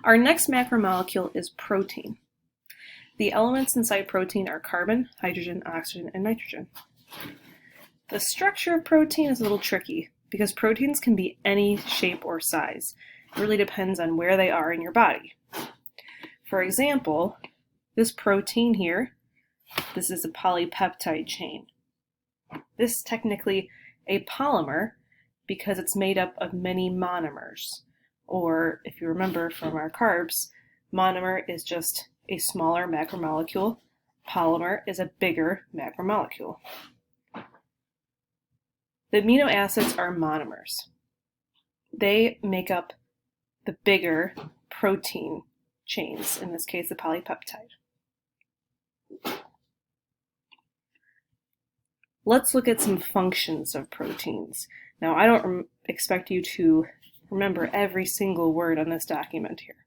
Our next macromolecule is protein. The elements inside protein are carbon, hydrogen, oxygen, and nitrogen. The structure of protein is a little tricky because proteins can be any shape or size. It really depends on where they are in your body. For example, this protein here, this is a polypeptide chain. This is technically a polymer because it's made up of many monomers. Or if you remember from our carbs, monomer is just a smaller macromolecule. Polymer is a bigger macromolecule. The amino acids are monomers. They make up the bigger protein chains, in this case the polypeptide. Let's look at some functions of proteins. Now, I don't expect you to remember every single word on this document here.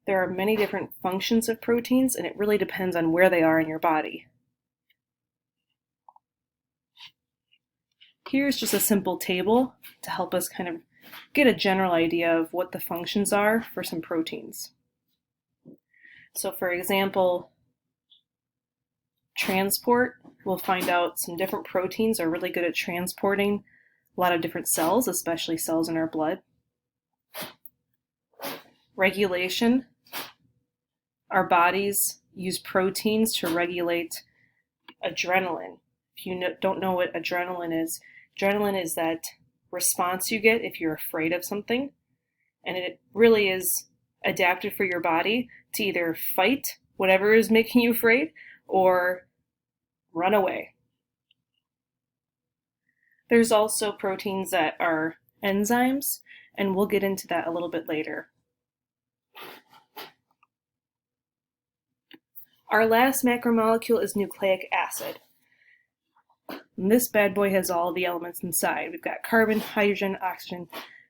There are many different functions of proteins, and it really depends on where they are in your body. Here's just a simple table to help us kind of get a general idea of what the functions are for some proteins. So for example, transport, we'll find out some different proteins are really good at transporting a lot of different cells, especially cells in our blood. Regulation, our bodies use proteins to regulate adrenaline. If you don't know what adrenaline is that response you get if you're afraid of something, and it really is adapted for your body to either fight whatever is making you afraid or run away. There's also proteins that are enzymes, and we'll get into that a little bit later. Our last macromolecule is nucleic acid. And this bad boy has all the elements inside. We've got carbon, hydrogen, oxygen,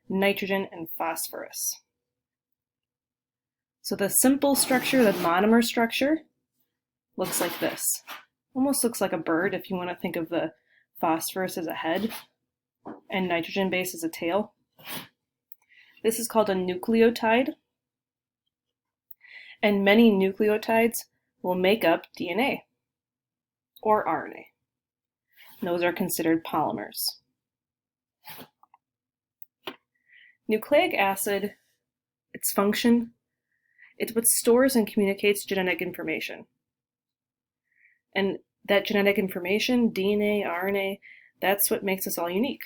nitrogen, and phosphorus. So the simple structure, the monomer structure, looks like this. Almost looks like a bird if you want to think of the phosphorus as a head and nitrogen base as a tail. This is called a nucleotide. And many nucleotides will make up DNA or RNA. And those are considered polymers. Nucleic acid, its function, it's what stores and communicates genetic information. And that genetic information, DNA, RNA, that's what makes us all unique.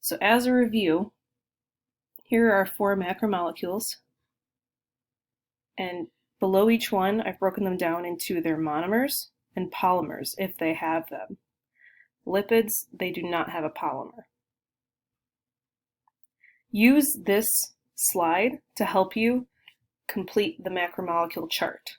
So as a review, here are 4 macromolecules. And below each one, I've broken them down into their monomers and polymers, if they have them. Lipids, they do not have a polymer. Use this slide to help you complete the macromolecule chart.